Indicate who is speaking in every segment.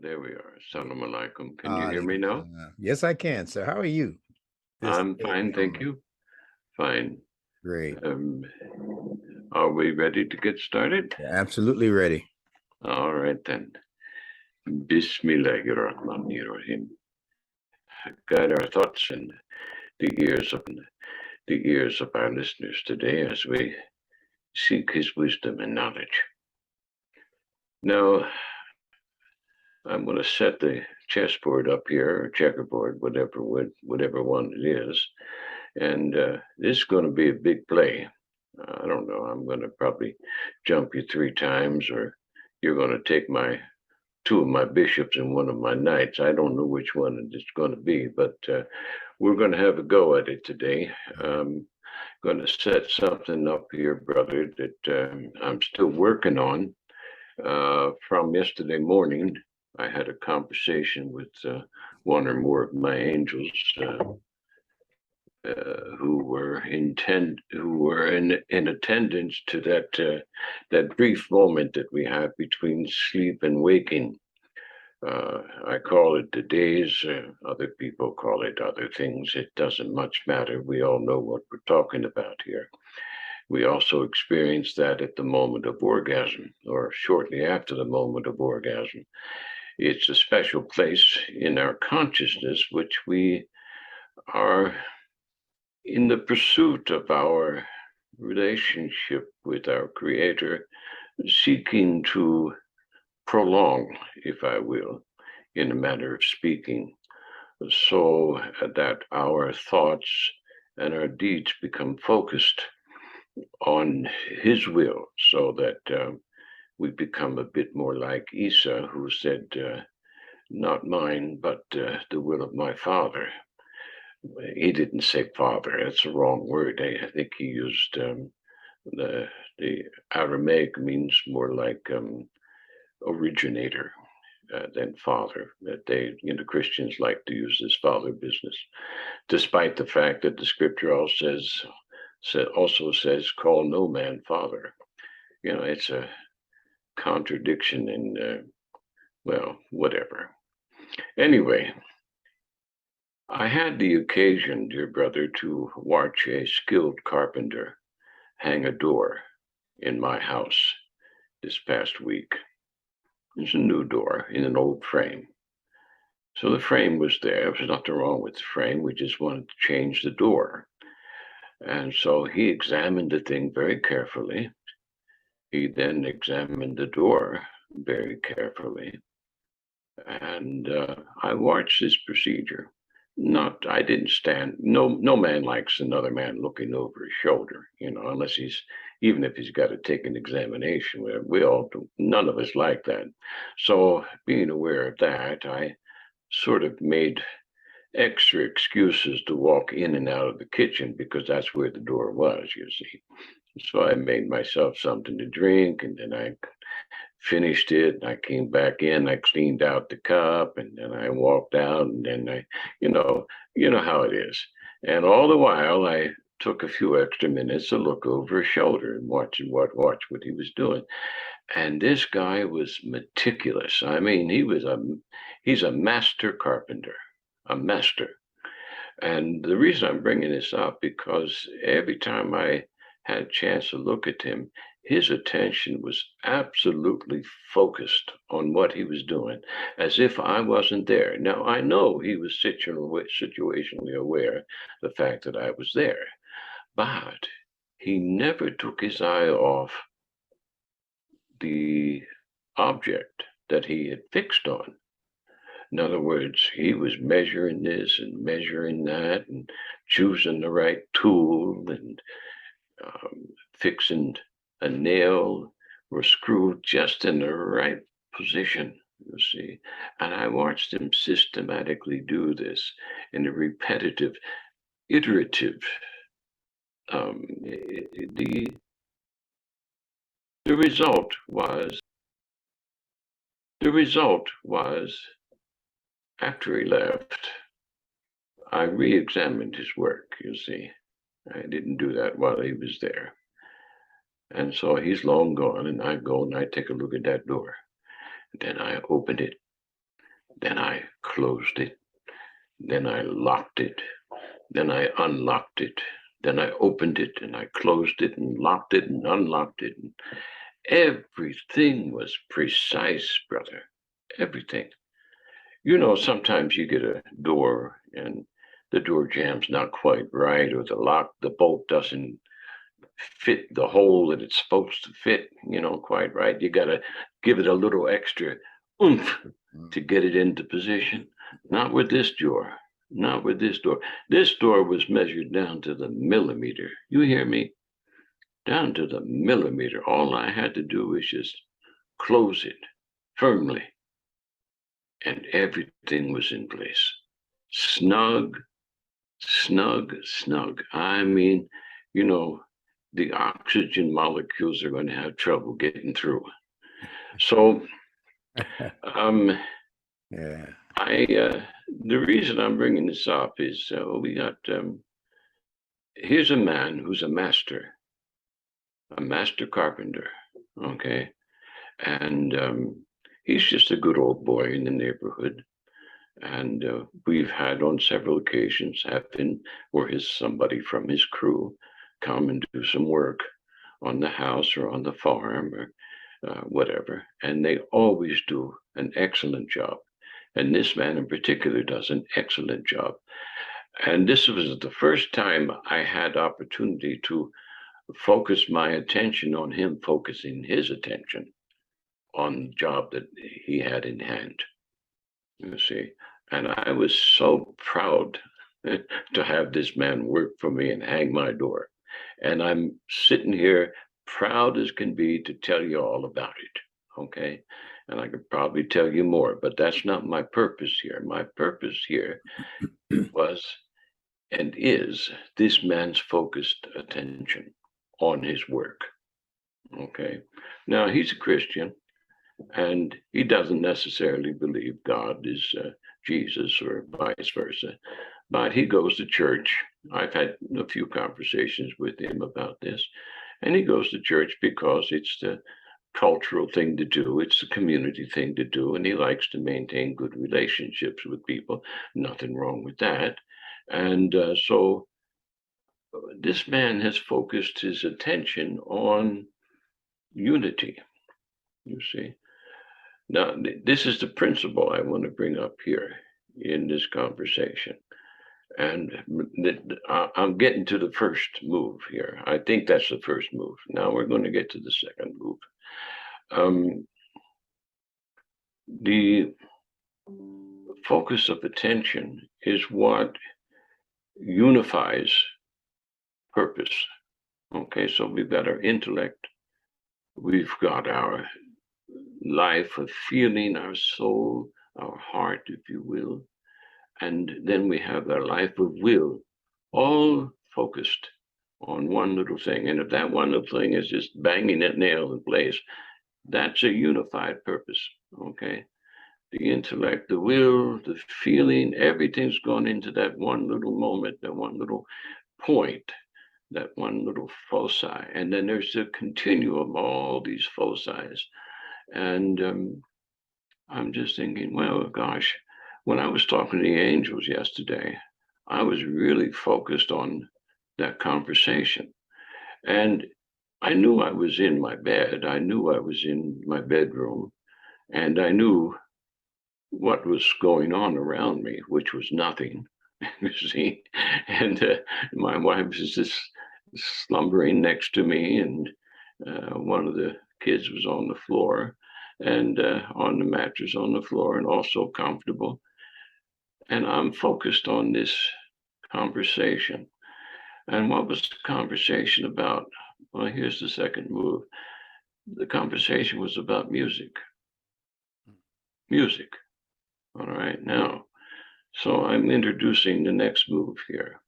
Speaker 1: There we are. Assalamu alaikum. Can you hear me
Speaker 2: Alaikum
Speaker 1: now?
Speaker 2: salam. Yes, I can, sir. How are you this
Speaker 1: I'm
Speaker 2: day,
Speaker 1: fine, thank
Speaker 2: Omar?
Speaker 1: you. Fine.
Speaker 2: Great.
Speaker 1: Um, are we ready to get started?
Speaker 2: Yeah, absolutely ready.
Speaker 1: All right then. Bismillahirrahmanirrahim. Guide our thoughts and the ears of our listeners today as we seek His wisdom and knowledge. Now, I'm going to set the chessboard up here, or checkerboard, whatever one it is, and this is going to be a big play. I don't know. I'm going to probably jump you 3 times, or you're going to take my two of my bishops and one of my knights. I don't know which one it's going to be, but we're going to have a go at it today. Going to set something up here, brother, that I'm still working on from yesterday morning. I had a conversation with one or more of my angels who were in attendance to that brief moment that we have between sleep and waking. I call it the days. Other people call it other things. It doesn't much matter. We all know what we're talking about here. We also experience that at the moment of orgasm or shortly after the moment of orgasm. It's a special place in our consciousness, which we are in the pursuit of our relationship with our Creator, seeking to prolong, if I will, in a manner of speaking, so that our thoughts and our deeds become focused on His will, so that we become a bit more like Isa, who said, not mine, but the will of my Father. He didn't say father, that's the wrong word. I think he used the Aramaic means more like originator than father. That Christians like to use this father business, despite the fact that the scripture also says, call no man father. It's a contradiction in, well, whatever. Anyway, I had the occasion, dear brother, to watch a skilled carpenter hang a door in my house this past week. It's a new door in an old frame. So the frame was there. There was nothing wrong with the frame. We just wanted to change the door. And so he examined the thing very carefully. He then examined the door very carefully. And I watched this procedure. I didn't stand. No man likes another man looking over his shoulder, unless even if he's got to take an examination. We all do. None of us like that. So being aware of that, I sort of made extra excuses to walk in and out of the kitchen because that's where the door was, you see. So I made myself something to drink, and then I finished it, and I came back in, I cleaned out the cup, and then I walked out, and then you know, you know how it is. And all the while, I took a few extra minutes to look over his shoulder and watch what he was doing. And this guy was meticulous. I mean, he's a master carpenter, a master. And the reason I'm bringing this up because every time I had a chance to look at him, his attention was absolutely focused on what he was doing, as if I wasn't there. Now, I know he was situationally aware of the fact that I was there, but he never took his eye off the object that he had fixed on. In other words, he was measuring this and measuring that and choosing the right tool and fixing a nail or screw just in the right position, you see. And I watched him systematically do this in a repetitive, iterative. The the result was the result was after he left, I re-examined his work, you see. I didn't do that while he was there. And so he's long gone, and I go and I take a look at that door. Then I open it Then I closed it. Then I locked it. Then I unlocked it. Then I opened it and I closed it and locked it and unlocked it. And everything was precise, brother. Everything. You know, sometimes you get a door and the door jam's not quite right, or the bolt doesn't fit the hole that it's supposed to fit, quite right. You got to give it a little extra oomph to get it into position. Not with this door. Not with this door. This door was measured down to the millimeter. You hear me? Down to the millimeter. All I had to do was just close it firmly, and everything was in place. Snug, snug, snug. I mean, the oxygen molecules are going to have trouble getting through. So,
Speaker 2: Yeah.
Speaker 1: The reason I'm bringing this up is we got here's a man who's a master carpenter, okay, and he's just a good old boy in the neighborhood, and we've had on several occasions happen where somebody from his crew come and do some work on the house or on the farm or whatever, and they always do an excellent job. And this man in particular does an excellent job. And this was the first time I had opportunity to focus my attention on him focusing his attention on the job that he had in hand. You see, and I was so proud to have this man work for me and hang my door. And I'm sitting here proud as can be to tell you all about it. Okay. And I could probably tell you more, but that's not my purpose here. My purpose here was and is this man's focused attention on his work. Okay. Now, he's a Christian, and he doesn't necessarily believe God is Jesus or vice versa, but he goes to church. I've had a few conversations with him about this, and he goes to church because it's the cultural thing to do. It's the community thing to do, and he likes to maintain good relationships with people. Nothing wrong with that. And so this man has focused his attention on unity, you see. Now, this is the principle I want to bring up here in this conversation. And I'm getting to the first move here. I think that's the first move. Now we're going to get to the second move. The focus of attention is what unifies purpose. Okay, so we've got our intellect, we've got our life of feeling, our soul, our heart, if you will, and then we have our life of will, all focused on one little thing. And if that one little thing is just banging that nail in place, that's a unified purpose, okay? The intellect, the will, the feeling, everything's gone into that one little moment, that one little point, that one little foci. And then there's a continuum, all these foci. And I'm just thinking, well, gosh, when I was talking to the angels yesterday, I was really focused on that conversation. And I knew I was in my bed. I knew I was in my bedroom. And I knew what was going on around me, which was nothing, you see. And my wife was just slumbering next to me, and one of the kids was on the floor and on the mattress on the floor and also comfortable. And I'm focused on this conversation. And what was the conversation about? Well, here's the second move. The conversation was about music. Music. All right, now, so I'm introducing the next move here.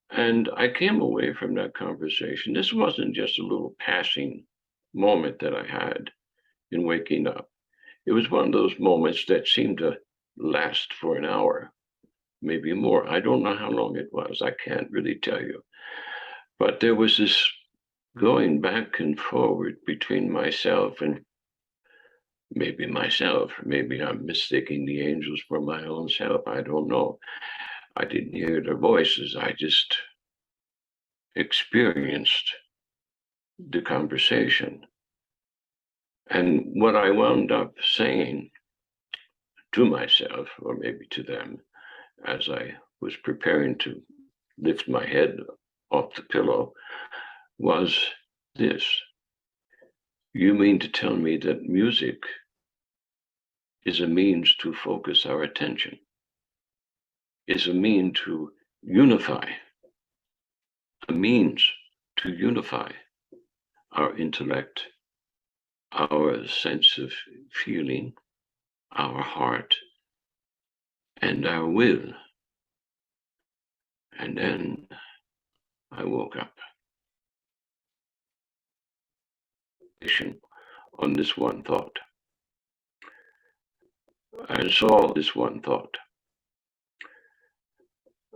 Speaker 1: And I came away from that conversation. This wasn't just a little passing moment that I had in waking up. It was one of those moments that seemed to last for an hour, maybe more. I don't know how long it was. I can't really tell you. But there was this going back and forward between myself and maybe myself. Maybe I'm mistaking the angels for my own self. I don't know. I didn't hear their voices. I just experienced the conversation. And what I wound up saying to myself, or maybe to them, as I was preparing to lift my head off the pillow, was this: you mean to tell me that music is a means to focus our attention, is a means to unify, a means to unify our intellect, our sense of feeling, our heart, and our will? And then I woke up on this one thought. I saw this one thought.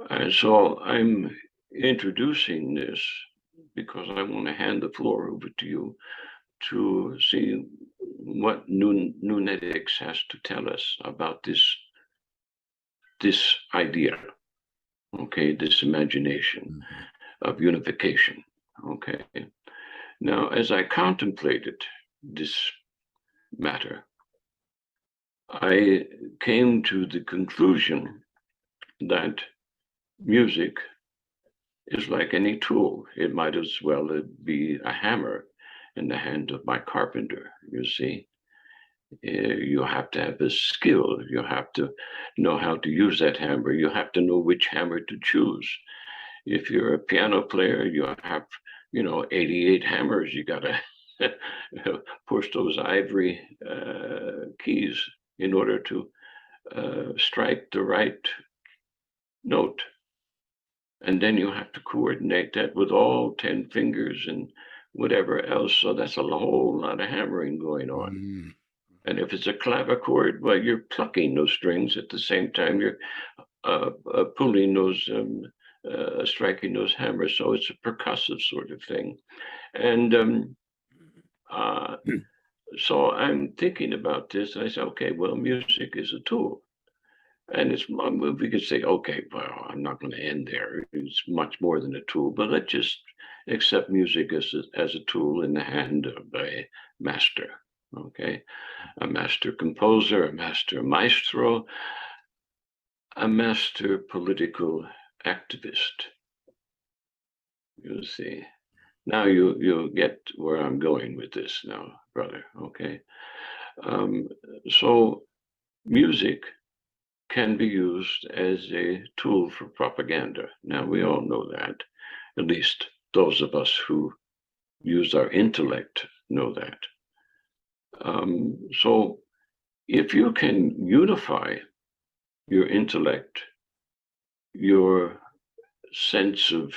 Speaker 1: And so I'm introducing this because I want to hand the floor over to you to see what Nunetics has to tell us about this idea, okay, this imagination of unification, okay. Now, as I contemplated this matter, I came to the conclusion that music is like any tool. It might as well be a hammer in the hand of my carpenter, you see. You have to have a skill. You have to know how to use that hammer. You have to know which hammer to choose. If you're a piano player, you have, 88 hammers. You got to push those ivory keys in order to strike the right note. And then you have to coordinate that with all 10 fingers and whatever else. So that's a whole lot of hammering going on. And if it's a clavichord, well, you're plucking those strings at the same time you're pulling those, striking those hammers. So it's a percussive sort of thing. And so I'm thinking about this. And I said, okay, well, music is a tool. And we could say, okay, well, I'm not going to end there. It's much more than a tool, but let's just accept music as a tool in the hand of a master, okay? A master composer, a master maestro, a master political activist, you see. Now you'll get where I'm going with this now, brother, okay? So music can be used as a tool for propaganda. Now, we all know that. At least those of us who use our intellect know that. So if you can unify your intellect, your sense of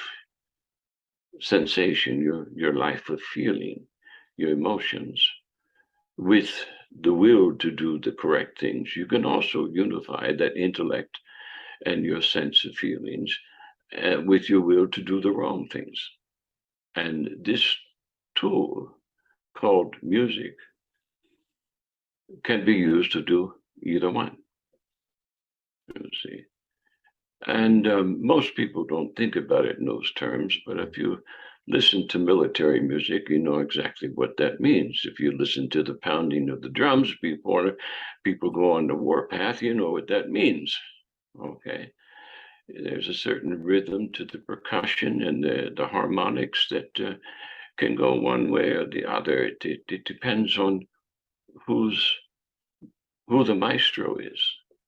Speaker 1: sensation, your life of feeling, your emotions, with the will to do the correct things, you can also unify that intellect and your sense of feelings with your will to do the wrong things. And this tool called music can be used to do either one, you see. And most people don't think about it in those terms, but if you listen to military music, you know exactly what that means. If you listen to the pounding of the drums before people go on the warpath, you know what that means, okay? There's a certain rhythm to the percussion and the harmonics that can go one way or the other. It depends on who the maestro is,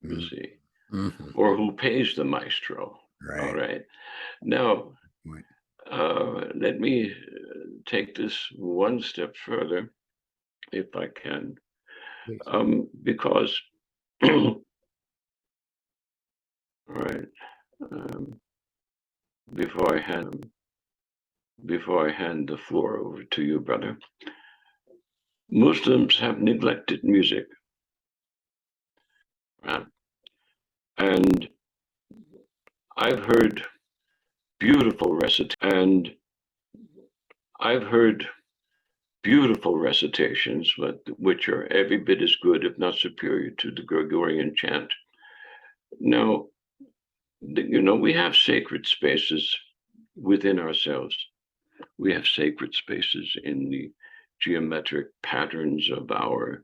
Speaker 1: you see, or who pays the maestro.
Speaker 2: Right.
Speaker 1: All right. Now, let me take this one step further, if I can, because, all right, before I hand the floor over to you, brother, Muslims have neglected music. And I've heard beautiful recitation, and I've heard beautiful recitations, but which are every bit as good, if not superior, to the Gregorian chant. Now, we have sacred spaces within ourselves. We have sacred spaces in the geometric patterns of our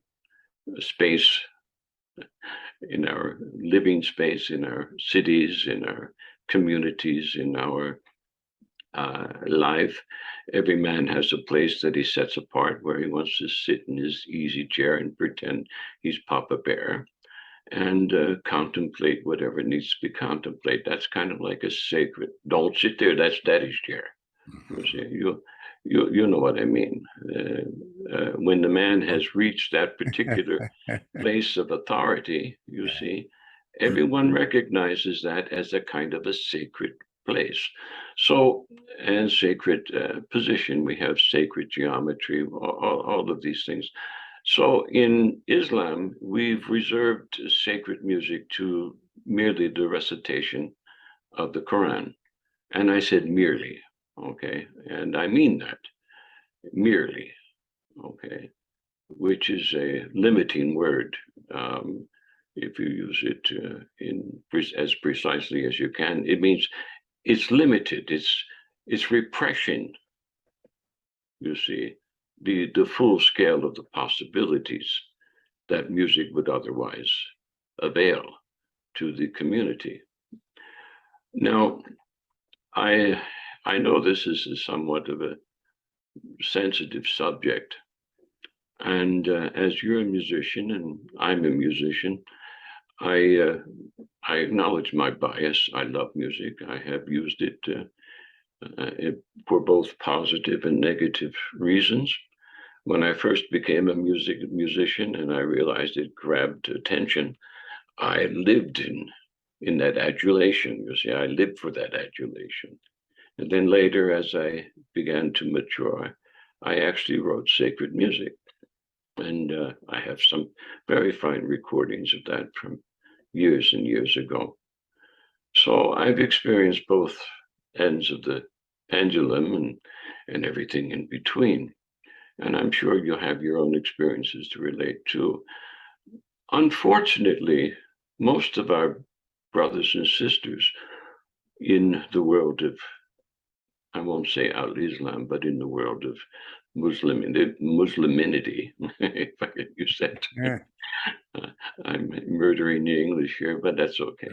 Speaker 1: space, in our living space, in our cities, in our communities, in our life. Every man has a place that he sets apart where he wants to sit in his easy chair and pretend he's Papa Bear and contemplate whatever needs to be contemplated. That's kind of like a sacred. Don't sit there. That's Daddy's chair. You see, you know what I mean. When the man has reached that particular place of authority, you see, everyone recognizes that as a kind of a sacred place. So, and sacred position, we have sacred geometry, all of these things. So in Islam, we've reserved sacred music to merely the recitation of the Quran. And I said merely, okay? And I mean that, merely, okay? Which is a limiting word. If you use it as precisely as you can, it means it's limited. It's repression. You see, the full scale of the possibilities that music would otherwise avail to the community. Now, I know this is somewhat of a sensitive subject, and as you're a musician and I'm a musician, I acknowledge my bias. I love music. I have used it for both positive and negative reasons. When I first became a musician and I realized it grabbed attention, I lived in that adulation. You see, I lived for that adulation. And then later, as I began to mature, I actually wrote sacred music. And I have some very fine recordings of that from years and years ago. So I've experienced both ends of the pendulum and everything in between. And I'm sure you'll have your own experiences to relate to. Unfortunately, most of our brothers and sisters in the world of, I won't say al-Islam, but in the world of Musliminity, if I can use that.
Speaker 2: Yeah.
Speaker 1: I'm murdering the English here, but that's okay.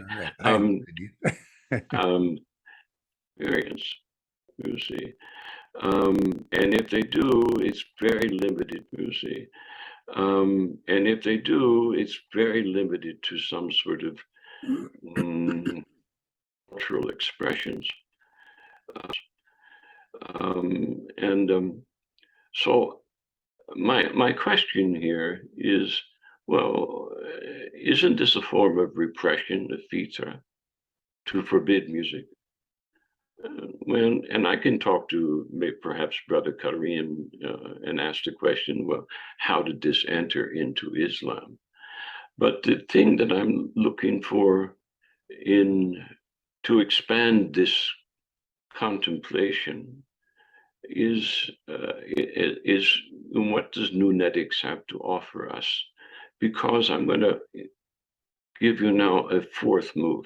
Speaker 1: Experience, you see. And if they do, it's very limited, you see. And if they do, it's very limited to some sort of cultural expressions. So my question here is, well, isn't this a form of repression, the fitra, to forbid music? And I can talk to perhaps Brother Kareem and ask the question, well, how did this enter into Islam? But the thing that I'm looking for to expand this contemplation is what does Nunetics have to offer us? Because I'm going to give you now a fourth move.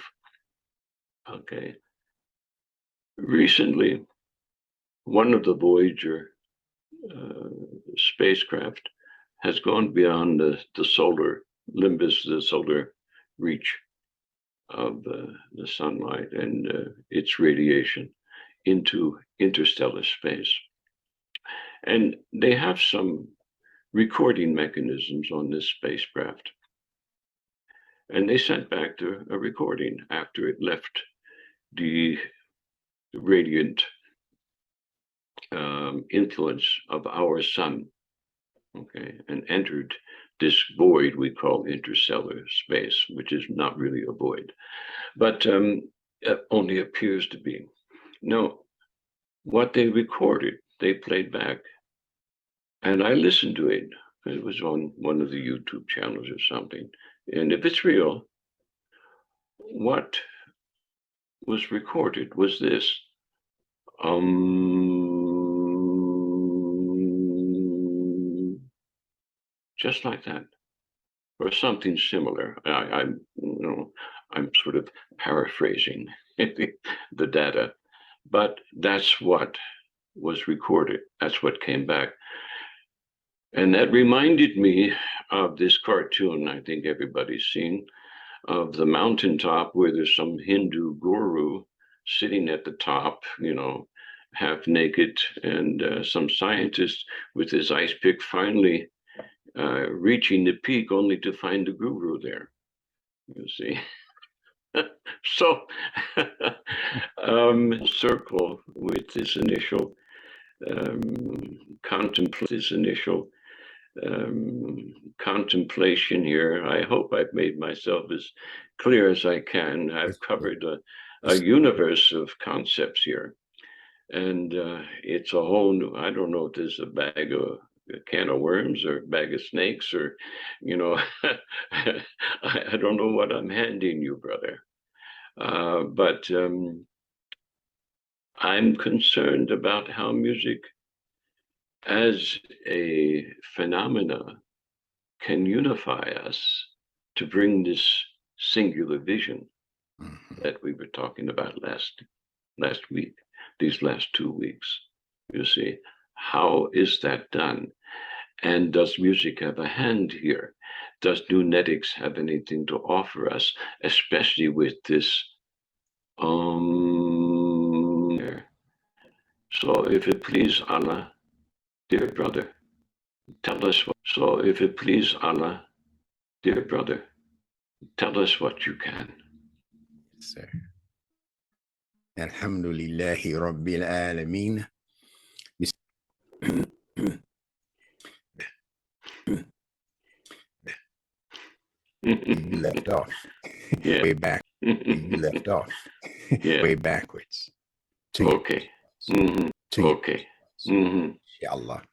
Speaker 1: Okay. Recently, one of the Voyager spacecraft has gone beyond the solar limbus, the solar reach of the sunlight and its radiation into interstellar space. And they have some recording mechanisms on this spacecraft. And they sent back a recording after it left the radiant influence of our sun, okay, and entered this void we call interstellar space, which is not really a void, but it only appears to be. Now, what they recorded, they played back, and I listened to it. It was on one of the YouTube channels or something. And if it's real, what was recorded was this. just like that, or something similar. I'm sort of paraphrasing the data, but that's what was recorded. That's what came back. And that reminded me of this cartoon I think everybody's seen, of the mountaintop where there's some Hindu guru sitting at the top, half naked, and some scientist with his ice pick finally reaching the peak only to find the guru there, you see. So, circle with this initial contemplation here. I hope I've made myself as clear as I can. I've covered a universe of concepts here, and it's a whole new, I don't know if there's a can of worms or a bag of snakes, or I don't know what I'm handing you, brother, but I'm concerned about how music as a phenomena can unify us to bring this singular vision that we were talking about last week, these last 2 weeks. You see, how is that done? And does music have a hand here? Does Nunetics have anything to offer us, especially with this so if it please Allah, dear brother, tell us what. So if it please Allah, dear brother, tell us what you can.
Speaker 2: Yes, sir. Alhamdulillahi Rabbil Alameen. You left off way back. You left off way backwards.
Speaker 1: Okay. Okay.
Speaker 2: Inshallah.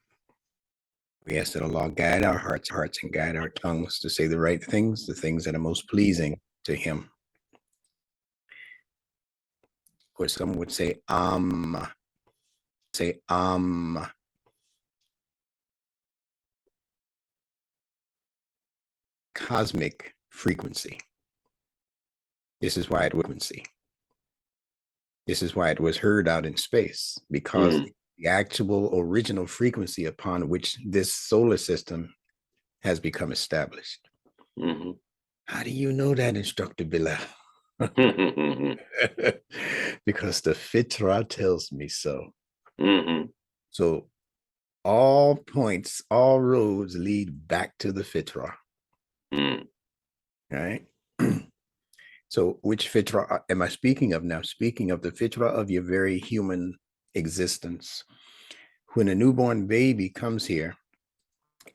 Speaker 2: We ask that Allah guide our hearts and guide our tongues to say the right things, the things that are most pleasing to Him. Or some would say, cosmic frequency. This is why it frequency. This is why it was heard out in space, because the actual original frequency upon which this solar system has become established. How do you know that, Instructor Bilal? Because the fitra tells me so. So all points, all roads lead back to the fitra. Right? So which fitra am I speaking of now? Speaking of the fitra of your very human existence. When a newborn baby comes here,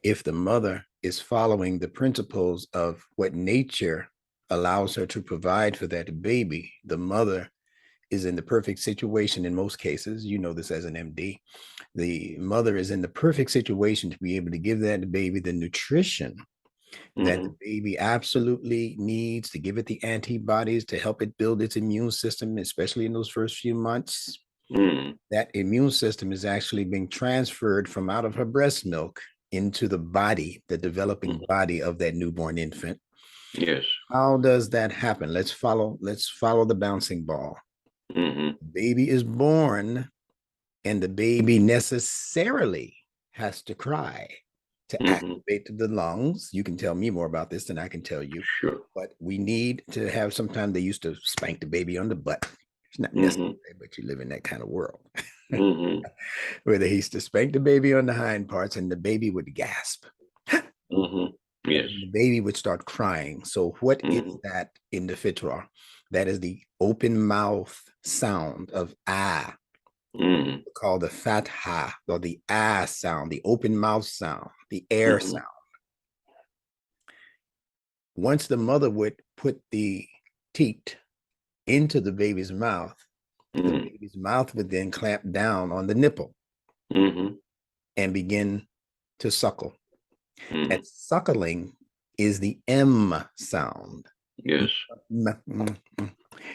Speaker 2: if the mother is following the principles of what nature allows her to provide for that baby, the mother is in the perfect situation in most cases. You know this as an MD. The mother is in the perfect situation to be able to give that baby the nutrition that the baby absolutely needs, to give it the antibodies to help it build its immune system, especially in those first few months. That immune system is actually being transferred from out of her breast milk into the body, the developing body of that newborn infant.
Speaker 1: Yes.
Speaker 2: How does that happen? Let's follow the bouncing ball. The baby is born, and the baby necessarily has to cry to activate the lungs. You can tell me more about this than I can tell you.
Speaker 1: Sure.
Speaker 2: But we need to have, sometimes they used to spank the baby on the butt. It's not necessary, but you live in that kind of world. Where they used to spank the baby on the hind parts and the baby would gasp.
Speaker 1: Yes.
Speaker 2: The baby would start crying. So what is that in the fitra? That is the open mouth sound of ah. Called the fatha, or the ah sound, the open mouth sound, the air sound. Once the mother would put the teat into the baby's mouth, the baby's mouth would then clamp down on the nipple and begin to suckle. That suckling is the M sound.
Speaker 1: Yes.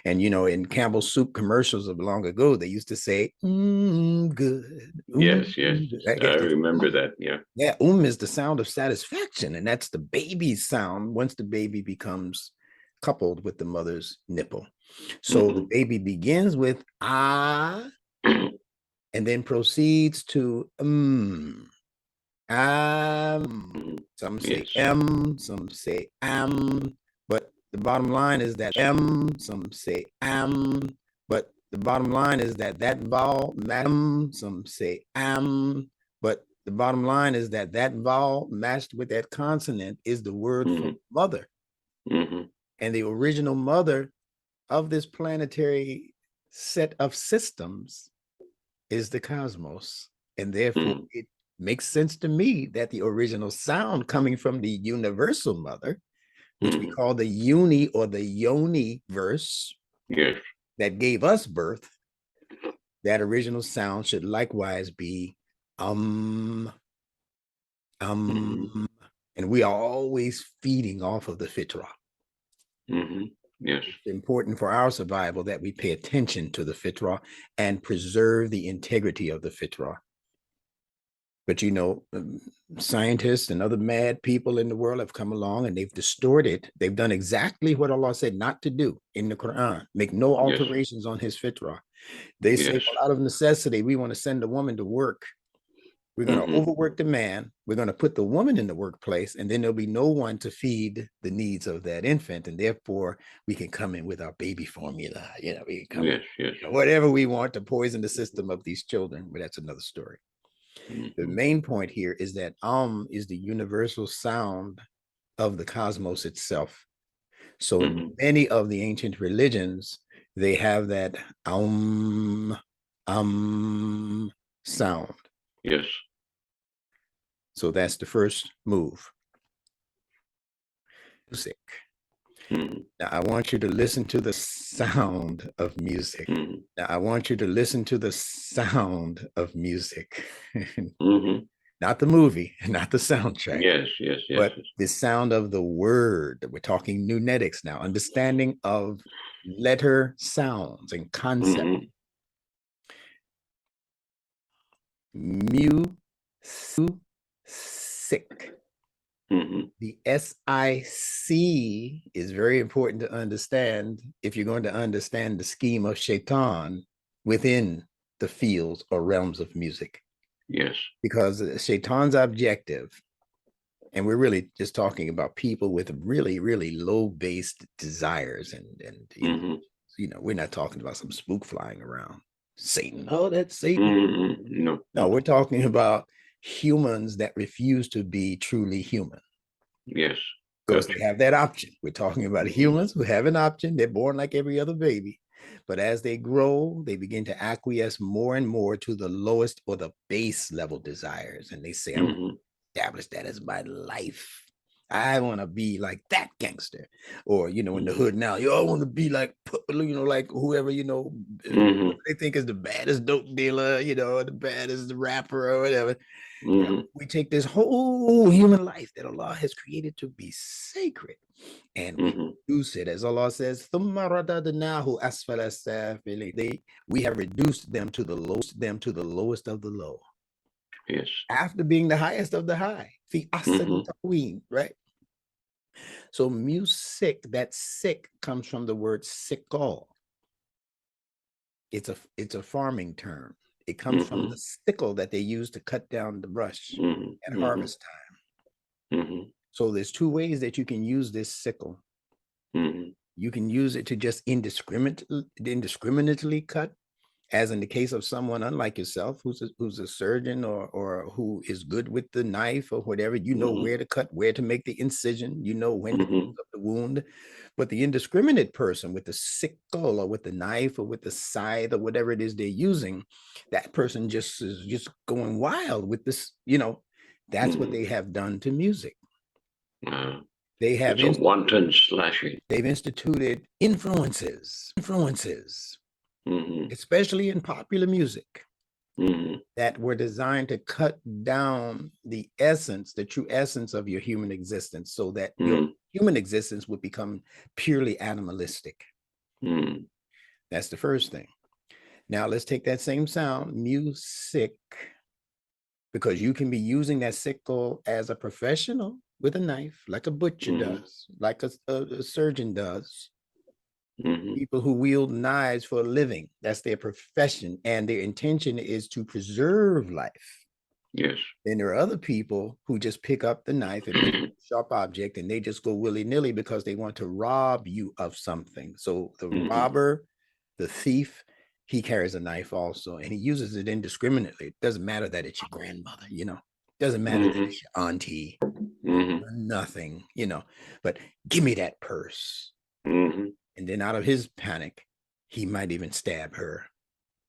Speaker 2: And in Campbell's soup commercials of long ago, they used to say, good.
Speaker 1: Yes, yes.
Speaker 2: Good.
Speaker 1: I remember that. Yeah.
Speaker 2: Yeah, is the sound of satisfaction, and that's the baby's sound once the baby becomes coupled with the mother's nipple. So the baby begins with ah, and then proceeds to some say
Speaker 1: Yes.
Speaker 2: some say but the bottom line is that some say but the bottom line is that vowel, some say but the bottom line is that vowel matched with that consonant is the word for mother. And the original mother of this planetary set of systems is the cosmos. And therefore, it makes sense to me that the original sound coming from the universal mother, which we call the uni or the yoni verse,
Speaker 1: yes,
Speaker 2: that gave us birth, that original sound should likewise be and we are always feeding off of the fitra.
Speaker 1: Yes.
Speaker 2: It's important for our survival that we pay attention to the fitra and preserve the integrity of the fitra. But scientists and other mad people in the world have come along and they've distorted. They've done exactly what Allah said not to do in the Quran. Make no alterations on his fitra. They say, well, out of necessity, we want to send a woman to work. We're going to overwork the man. We're going to put the woman in the workplace, and then there'll be no one to feed the needs of that infant. And therefore, we can come in with our baby formula. We can come in, whatever we want to poison the system of these children. But that's another story. The main point here is that is the universal sound of the cosmos itself. So in many of the ancient religions, they have that sound.
Speaker 1: Yes.
Speaker 2: So that's the first move. Music. Now I want you to listen to the sound of music. Now I want you to listen to the sound of music. Not the movie, not the soundtrack.
Speaker 1: Yes.
Speaker 2: But the sound of the word. We're talking Nunetics now, understanding of letter sounds and concept. Music. The SIC is very important to understand if you're going to understand the scheme of Shaitan within the fields or realms of music.
Speaker 1: Yes.
Speaker 2: Because Shaitan's objective, and we're really just talking about people with really, really low-based desires, and we're not talking about some spook flying around. Satan, oh, that's Satan. No, we're talking about humans that refuse to be truly human.
Speaker 1: Yes.
Speaker 2: Because they have that option. We're talking about humans who have an option. They're born like every other baby. But as they grow, they begin to acquiesce more and more to the lowest or the base level desires. And they say, I'm going to establish that as my life. I want to be like that gangster. Or, in the hood now, I want to be like, like whoever, they think is the baddest dope dealer, the baddest rapper or whatever. We take this whole human life that Allah has created to be sacred, and we reduce it, as Allah says, we have reduced them to the lowest of the low.
Speaker 1: Yes.
Speaker 2: After being the highest of the high. Right? So music, that sick comes from the word sickle. It's a farming term. It comes from the sickle that they use to cut down the brush at harvest time. So there's two ways that you can use this sickle. You can use it to just indiscriminately cut, as in the case of someone unlike yourself, who's a surgeon or who is good with the knife or whatever. Where to cut, where to make the incision, when to close up the wound. But the indiscriminate person with the sickle or with the knife or with the scythe or whatever it is they're using, that person just is just going wild with this, that's what they have done to music. They have
Speaker 1: it's a wanton slashing.
Speaker 2: They've instituted influences, especially in popular music, that were designed to cut down the true essence of your human existence, so that your human existence would become purely animalistic.
Speaker 1: Mm.
Speaker 2: That's the first thing. Now let's take that same sound, music, because you can be using that sickle as a professional with a knife, like a butcher does, like a surgeon does. People who wield knives for a living, that's their profession, and their intention is to preserve life.
Speaker 1: Yes.
Speaker 2: Then there are other people who just pick up the knife and make it a sharp object, and they just go willy-nilly because they want to rob you of something. So the robber, the thief, he carries a knife also, and he uses it indiscriminately. It doesn't matter that it's your grandmother, you know. It doesn't matter that it's your auntie, nothing, you know. But give me that purse. And then out of his panic, he might even stab her.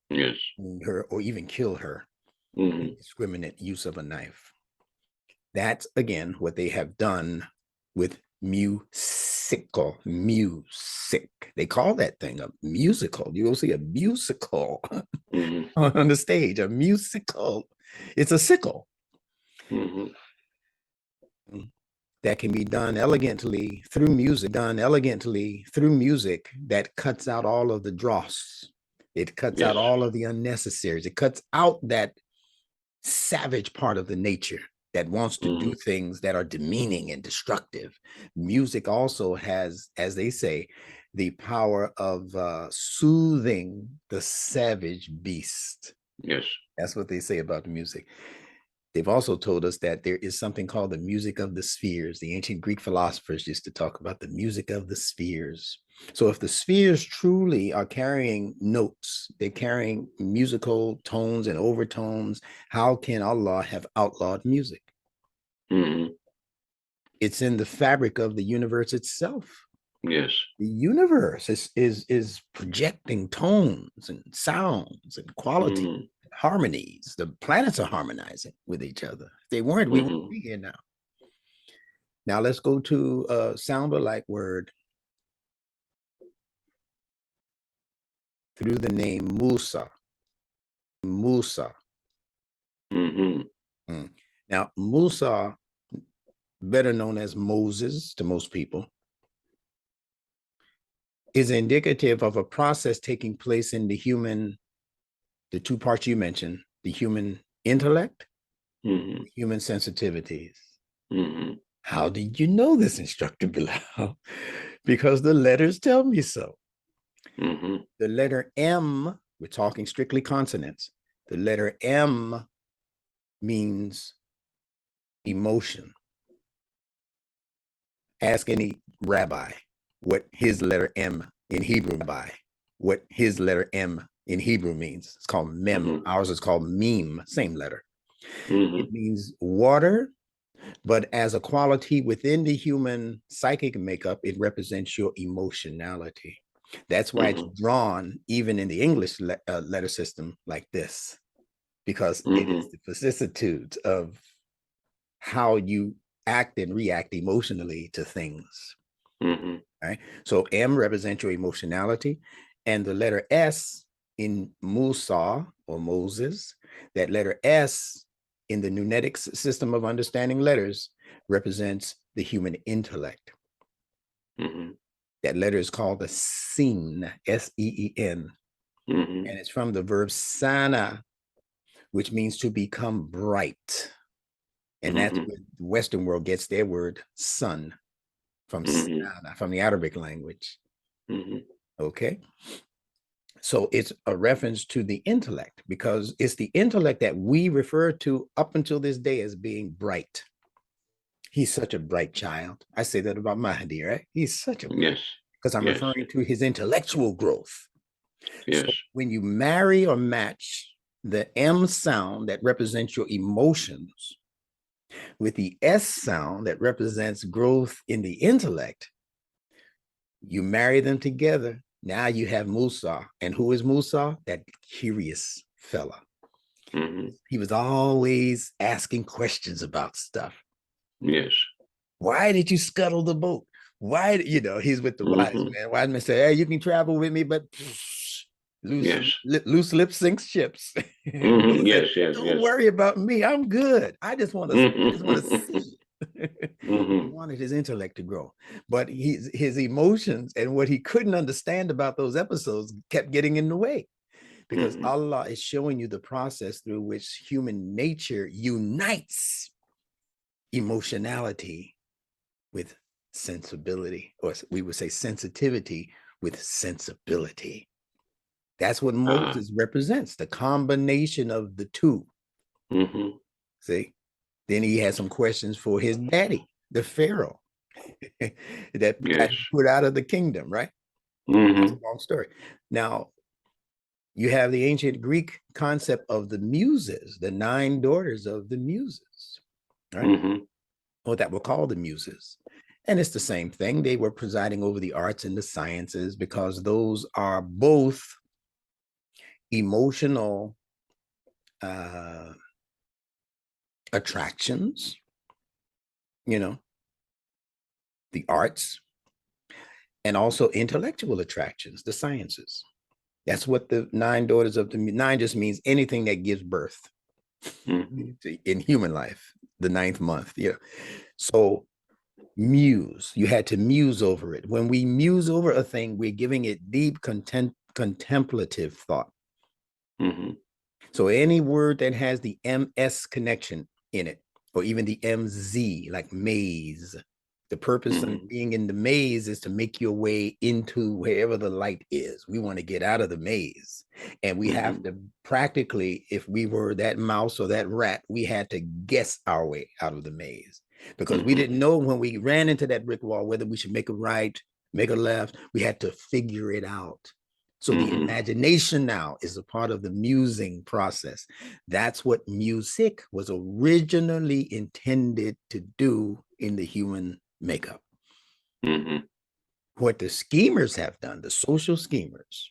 Speaker 1: Yes.
Speaker 2: Her, or even kill her. Indiscriminate use of a knife. That's again what they have done with musical music. They call that thing a musical. You will see a musical on the stage, a musical. It's a sickle. That can be done elegantly through music, that cuts out all of the dross. It cuts out all of the unnecessaries. It cuts out that savage part of the nature that wants to do things that are demeaning and destructive. Music also has, as they say, the power of soothing the savage beast.
Speaker 1: Yes.
Speaker 2: That's what they say about the music. They've also told us that there is something called the music of the spheres. The ancient Greek philosophers used to talk about the music of the spheres. So if the spheres truly are carrying notes, they're carrying musical tones and overtones, how can Allah have outlawed music? It's in the fabric of the universe itself.
Speaker 1: Yes.
Speaker 2: The universe is projecting tones and sounds and quality, harmonies. The planets are harmonizing with each other. If they weren't, we wouldn't be here now. Now let's go to a sound-alike word through the name Musa. Musa. Now, Musa, better known as Moses to most people, is indicative of a process taking place in the human, the two parts you mentioned, the human intellect, human sensitivities. How did you know this, Instructor Bilal? Because the letters tell me so. The letter M, we're talking strictly consonants. The letter M means emotion. Ask any rabbi what his letter M in Hebrew means. It's called mem. Ours is called meme, same letter. It means water, but as a quality within the human psychic makeup, it represents your emotionality. That's why it's drawn even in the English letter system like this, because it is the vicissitudes of how you act and react emotionally to things. Right? So M represents your emotionality, and the letter S in Musa or Moses, that letter S in the Nunetics system of understanding letters represents the human intellect. That letter is called the Seen, S-E-E-N, and it's from the verb sana, which means to become bright. And that's where the Western world gets their word sun from sana, from the Arabic language. Okay. So it's a reference to the intellect, because it's the intellect that we refer to up until this day as being bright. He's such a bright child. I say that about Mahdi, right? He's such a bright, because I'm referring to his intellectual growth. So when you marry or match the M sound that represents your emotions with the S sound that represents growth in the intellect, you marry them together. Now you have Musa. And who is Musa? That curious fella. He was always asking questions about stuff.
Speaker 1: Yes.
Speaker 2: Why did you scuttle the boat? Why, you know, he's with the wise man. Wise man say, hey, you can travel with me, but loose lips sinks ships.
Speaker 1: Yes,
Speaker 2: Don't worry about me. I'm good. I just want to see. He wanted his intellect to grow, but his emotions and what he couldn't understand about those episodes kept getting in the way, because Allah is showing you the process through which human nature unites emotionality with sensibility, or we would say sensitivity with sensibility. That's what Moses represents, the combination of the two. See, then he had some questions for his daddy, the Pharaoh, that got
Speaker 1: Yes.
Speaker 2: him put out of the kingdom, right? That's a long story. Now, you have the ancient Greek concept of the muses, the 9 daughters of the muses, right? Or that were called the muses. And it's the same thing. They were presiding over the arts and the sciences, because those are both emotional attractions, you know, the arts, and also intellectual attractions, the sciences. That's what the 9 daughters of the 9 just means anything that gives birth in human life, the 9th month. Yeah. So muse, you had to muse over it. When we muse over a thing, we're giving it deep contemplative thought. So any word that has the MS connection in it, or even the MZ, like maze, the purpose of being in the maze is to make your way into wherever the light is. We want to get out of the maze. And we have to practically, if we were that mouse or that rat, we had to guess our way out of the maze, because we didn't know when we ran into that brick wall whether we should make a right, make a left. We had to figure it out. So the imagination now is a part of the musing process. That's what music was originally intended to do in the human makeup. What the schemers have done, the social schemers,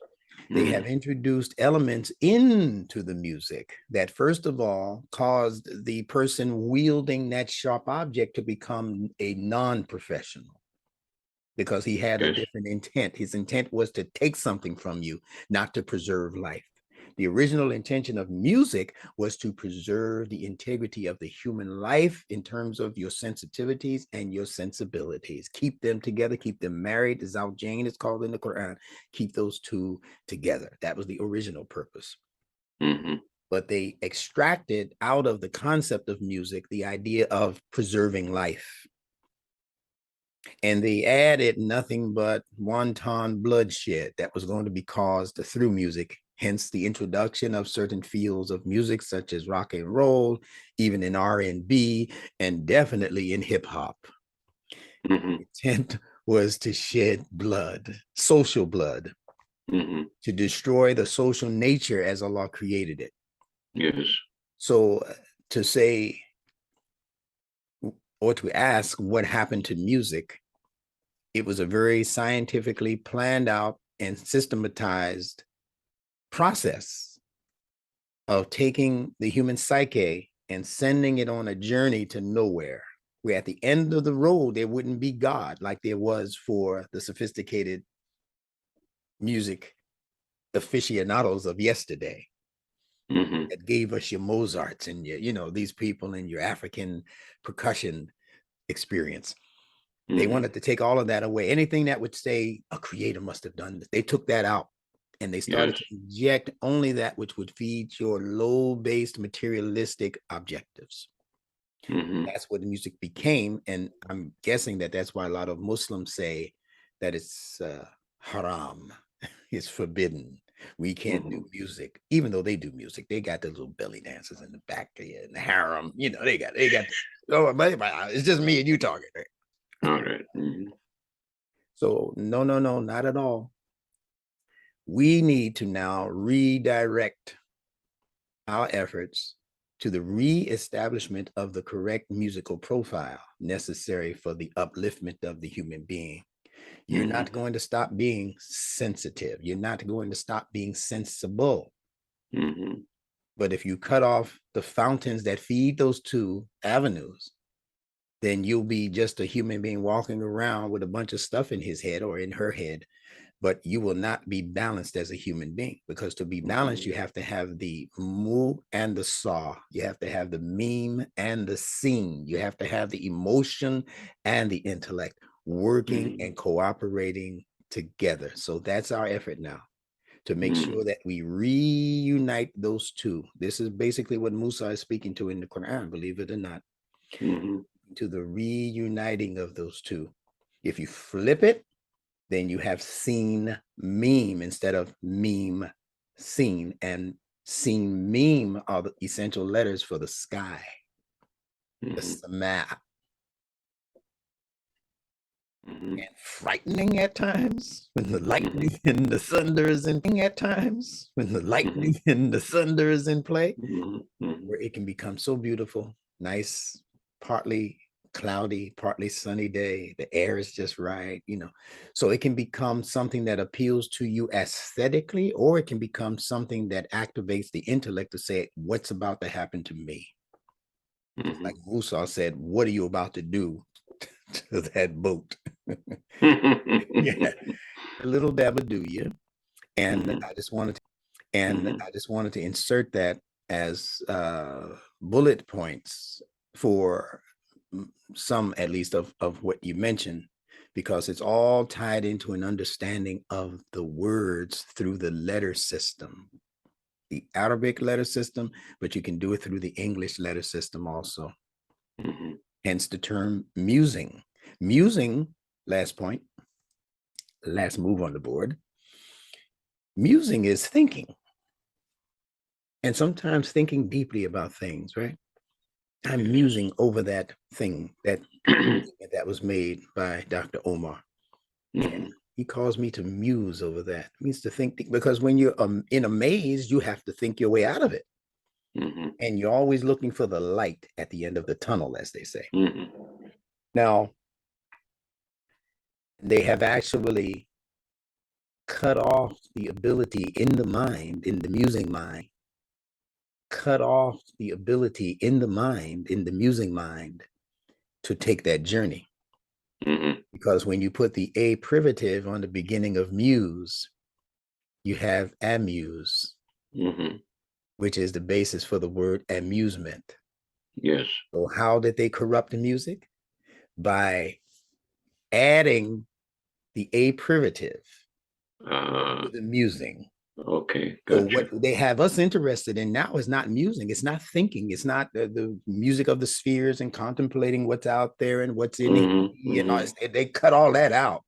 Speaker 2: they have introduced elements into the music that, first of all, caused the person wielding that sharp object to become a non-professional, because he had a different intent. His intent was to take something from you, not to preserve life. The original intention of music was to preserve the integrity of the human life in terms of your sensitivities and your sensibilities. Keep them together, keep them married. As Zawjain is called in the Quran, keep those two together. That was the original purpose. But they extracted out of the concept of music the idea of preserving life. And they added nothing but wanton bloodshed that was going to be caused through music. Hence the introduction of certain fields of music, such as rock and roll, even in R&B, and definitely in hip hop. The intent was to shed blood, social blood, to destroy the social nature as Allah created it.
Speaker 1: Yes.
Speaker 2: So to say, or to ask what happened to music, it was a very scientifically planned out and systematized process of taking the human psyche and sending it on a journey to nowhere, where at the end of the road, there wouldn't be God like there was for the sophisticated music aficionados of yesterday that gave us your Mozarts and your, these people and your African percussion experience. They wanted to take all of that away. Anything that would say a creator must have done this, they took that out, and they started to inject only that which would feed your low-based materialistic objectives. That's what the music became, and I'm guessing that that's why a lot of Muslims say that it's haram, it's forbidden. We can't do music, even though they do music. They got the little belly dancers in the back there in the harem. They got. Oh, it's just me and you talking. Right?
Speaker 1: All right.
Speaker 2: So no, not at all. We need to now redirect our efforts to the re-establishment of the correct musical profile necessary for the upliftment of the human being. You're not going to stop being sensitive. You're not going to stop being sensible. But if you cut off the fountains that feed those two avenues, then you'll be just a human being walking around with a bunch of stuff in his head or in her head, but you will not be balanced as a human being, because to be balanced, you have to have the mu and the saw. You have to have the meme and the scene. You have to have the emotion and the intellect working and cooperating together. So that's our effort now, to make sure that we reunite those two. This is basically what Musa is speaking to in the Quran, believe it or not, to the reuniting of those two. If you flip it, then you have seen meme instead of meme seen, and seen meme are the essential letters for the sky, the sama. And frightening at times when the lightning and the thunder is in at times when the lightning and the thunder is in play, where it can become so beautiful, nice, partly cloudy, partly sunny day. The air is just right, so it can become something that appeals to you aesthetically, or it can become something that activates the intellect to say, what's about to happen to me? Just like Musa said, what are you about to do to that boat? Yeah, a little dabadoo, and I just wanted to insert that as bullet points for some, at least, of what you mentioned, because it's all tied into an understanding of the words through the letter system, the Arabic letter system, but you can do it through the English letter system also. Hence the term musing. Musing, last point, last move on the board. Musing is thinking, and sometimes thinking deeply about things, right? I'm musing over that thing that was made by Dr. Omar. And he calls me to muse over that. It means to think, because when you're in a maze, you have to think your way out of it. And you're always looking for the light at the end of the tunnel, as they say. Now, they have actually cut off the ability in the mind, in the musing mind, cut off the ability in the mind, in the musing mind, to take that journey. Because when you put the a privative on the beginning of muse, you have amuse, which is the basis for the word amusement.
Speaker 1: Yes.
Speaker 2: So how did they corrupt the music? By adding the a privative to the musing.
Speaker 1: Okay,
Speaker 2: So
Speaker 1: gotcha.
Speaker 2: what they have us interested in now is not musing, it's not thinking, it's not the music of the spheres and contemplating what's out there and what's in here. They cut all that out,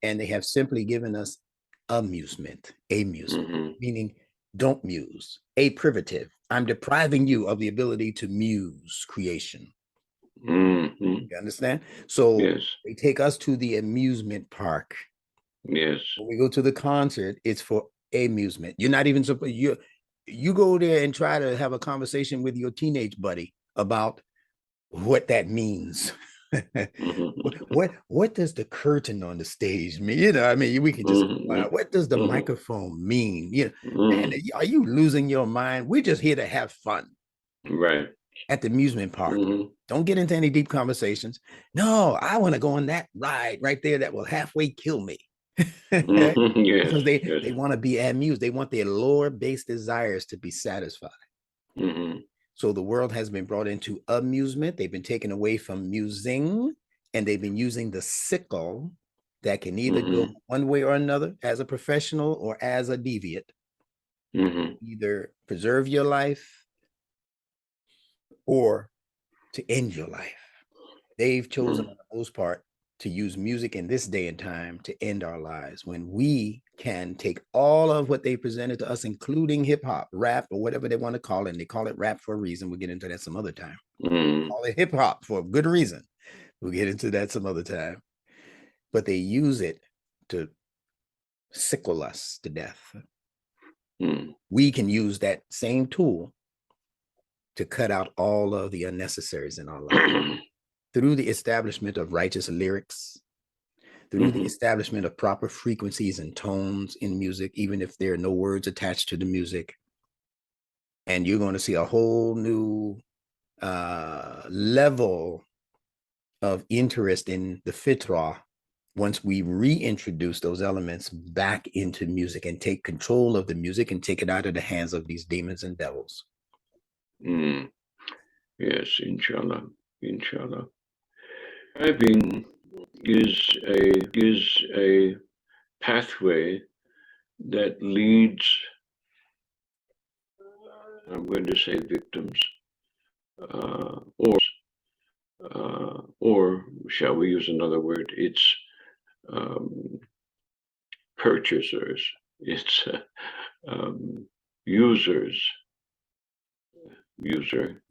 Speaker 2: and they have simply given us amusement, meaning don't muse, a privative. I'm depriving you of the ability to muse creation. You understand? So they take us to the amusement park.
Speaker 1: Yes.
Speaker 2: When we go to the concert, it's for amusement. You're not even supposed, you go there and try to have a conversation with your teenage buddy about what that means. What does the curtain on the stage mean? I mean, we can just what does the microphone mean? Man, are you losing your mind? We're just here to have fun.
Speaker 1: Right.
Speaker 2: At the amusement park. Don't get into any deep conversations. No, I want to go on that ride right there that will halfway kill me. Because they want to be amused. They want their lore-based desires to be satisfied. So the world has been brought into amusement. They've been taken away from musing, and they've been using the sickle that can either go one way or another, as a professional or as a deviant. Either preserve your life or to end your life. They've chosen, for the most part, to use music in this day and time to end our lives, when we can take all of what they presented to us, including hip hop, rap, or whatever they want to call it. And they call it rap for a reason. We'll get into that some other time. Call it hip hop for a good reason. We'll get into that some other time. But they use it to sickle us to death. We can use that same tool to cut out all of the unnecessaries in our life through the establishment of righteous lyrics, through the establishment of proper frequencies and tones in music, even if there are no words attached to the music. And you're going to see a whole new level of interest in the fitra, once we reintroduce those elements back into music and take control of the music and take it out of the hands of these demons and devils.
Speaker 1: Yes, inshallah, inshallah. Driving is a pathway that leads, I'm going to say victims, or shall we use another word? It's purchasers, it's users, user.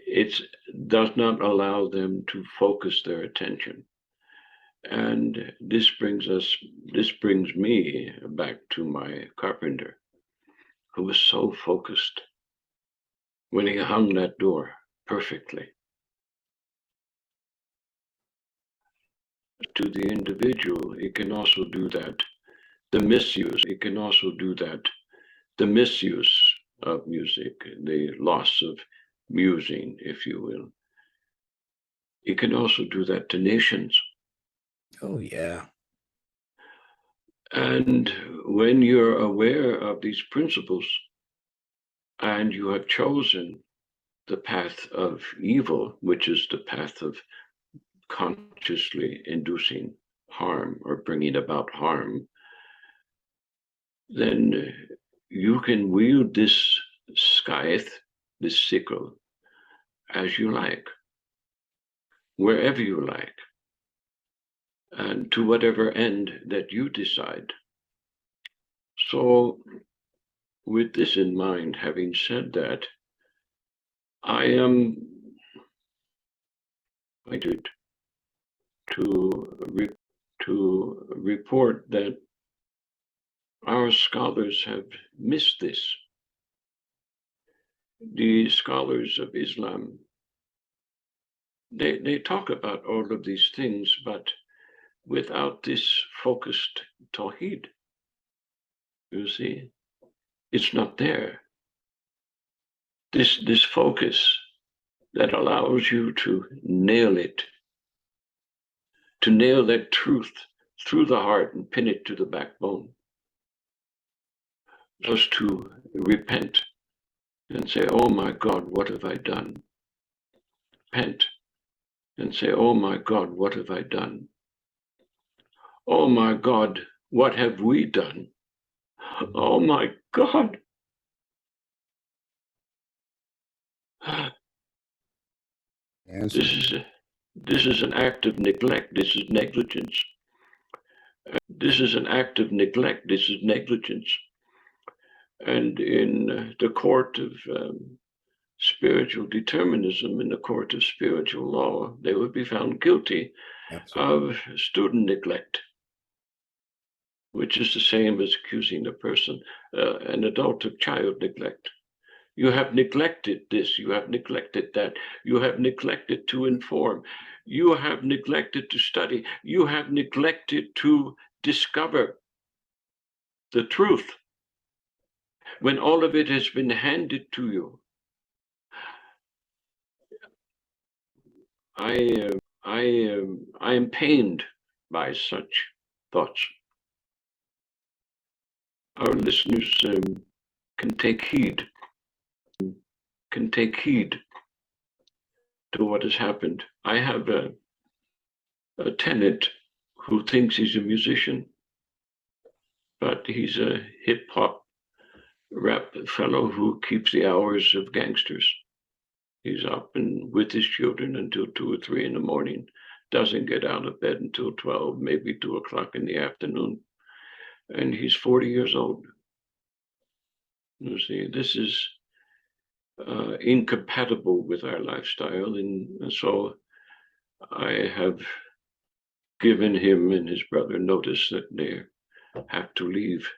Speaker 1: It does not allow them to focus their attention. And this brings me back to my carpenter, who was so focused when he hung that door perfectly. To the individual, it can also do that. The misuse, it can also do that. The misuse of music, the loss of musing, if you will. It can also do that to nations.
Speaker 2: Oh, yeah.
Speaker 1: And when you're aware of these principles and you have chosen the path of evil, which is the path of consciously inducing harm or bringing about harm, then you can wield this scythe, this sickle, as you like, wherever you like, and to whatever end that you decide. So, with this in mind, having said that, I am invited to report that our scholars have missed this. The scholars of Islam, they talk about all of these things, but without this focused tawheed, you see, it's not there. This focus that allows you to nail it, to nail that truth through the heart and pin it to the backbone, just to repent and say, oh my God, what have I done? Repent and say, oh my God, what have I done? Oh my God, what have we done? Oh my God. This is an act of neglect. This is negligence. This is an act of neglect. This is negligence. And in the court of spiritual determinism, in the court of spiritual law, they would be found guilty of student neglect, which is the same as accusing a person, an adult, of child neglect. You have neglected this, you have neglected that, you have neglected to inform, you have neglected to study, you have neglected to discover the truth when all of it has been handed to you. I am pained by such thoughts. Our listeners can take heed to what has happened. I have a tenant who thinks he's a musician, but he's a hip hop rap fellow who keeps the hours of gangsters. He's up and with his children until 2 or 3 in the morning, doesn't get out of bed until 12, maybe 2 o'clock in the afternoon. And he's 40 years old. You see, this is incompatible with our lifestyle. And so I have given him and his brother notice that they have to leave.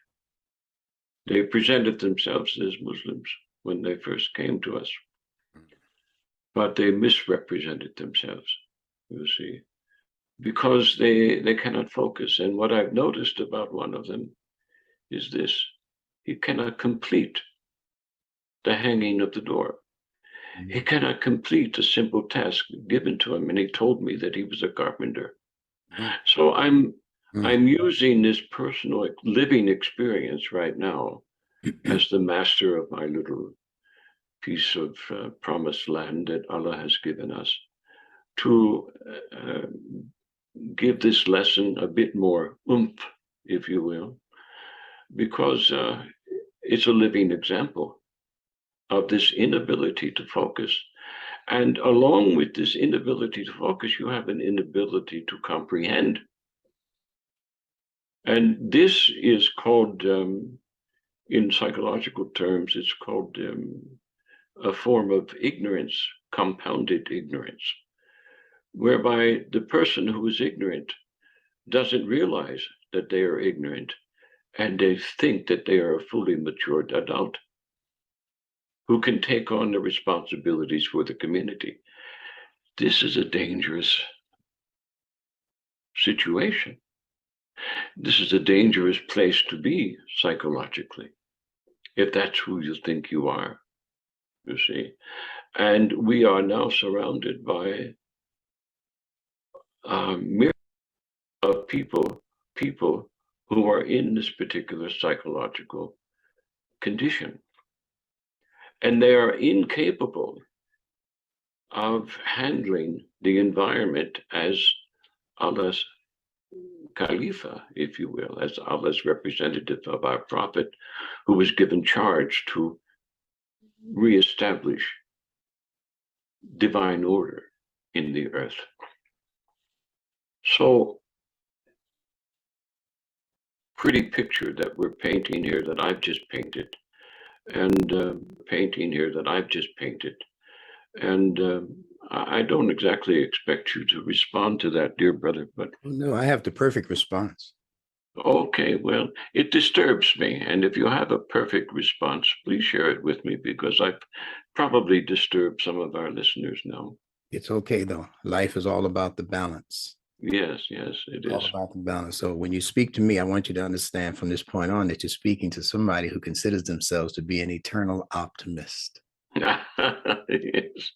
Speaker 1: They presented themselves as Muslims when they first came to us, but they misrepresented themselves, you see, because they cannot focus. And what I've noticed about one of them is this: he cannot complete the hanging of the door. He cannot complete a simple task given to him. And he told me that he was a carpenter. So I'm using this personal living experience right now as the master of my little piece of promised land that Allah has given us to give this lesson a bit more oomph, if you will, because it's a living example of this inability to focus. And along with this inability to focus, you have an inability to comprehend. And this is called, in psychological terms, it's called a form of ignorance, compounded ignorance, whereby the person who is ignorant doesn't realize that they are ignorant, and they think that they are a fully matured adult who can take on the responsibilities for the community. This is a dangerous situation. This is a dangerous place to be psychologically, if that's who you think you are, you see. And we are now surrounded by myriad of people who are in this particular psychological condition. And they are incapable of handling the environment as Allah's Khalifa, if you will, as Allah's representative of our Prophet, who was given charge to reestablish divine order in the earth. So, pretty picture that we're painting here that I've just painted, and painting here that I've just painted. And I don't exactly expect you to respond to that, dear brother, but
Speaker 2: no, I have the perfect response.
Speaker 1: Okay, well, it disturbs me. And if you have a perfect response, please share it with me, because I've probably disturbed some of our listeners now.
Speaker 2: It's okay, though. Life is all about the balance.
Speaker 1: Yes, yes, it is.
Speaker 2: All about the balance. So when you speak to me, I want you to understand from this point on that you're speaking to somebody who considers themselves to be an eternal optimist.
Speaker 1: Yes.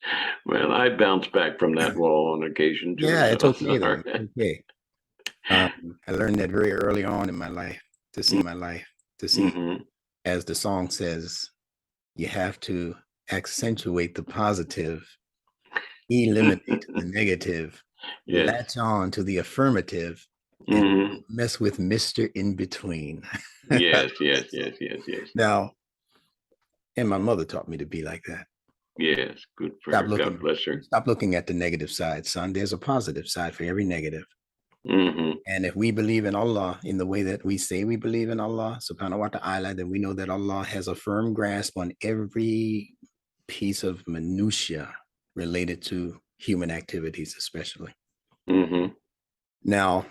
Speaker 1: Well, I bounce back from that wall on occasion too.
Speaker 2: Yeah, it's
Speaker 1: so
Speaker 2: okay, though. It's okay. I learned that very early on in my life, to see my life, to see, as the song says, you have to accentuate the positive, eliminate the negative,
Speaker 1: Yes.
Speaker 2: latch on to the affirmative, and mess with Mr. In Between.
Speaker 1: Yes.
Speaker 2: Now, and my mother taught me to be like that.
Speaker 1: Yes, good for her. God bless her.
Speaker 2: Stop looking at the negative side, son. There's a positive side for every negative. And if we believe in Allah in the way that we say we believe in Allah, subhanahu wa ta'ala, then we know that Allah has a firm grasp on every piece of minutia related to human activities, especially. Now,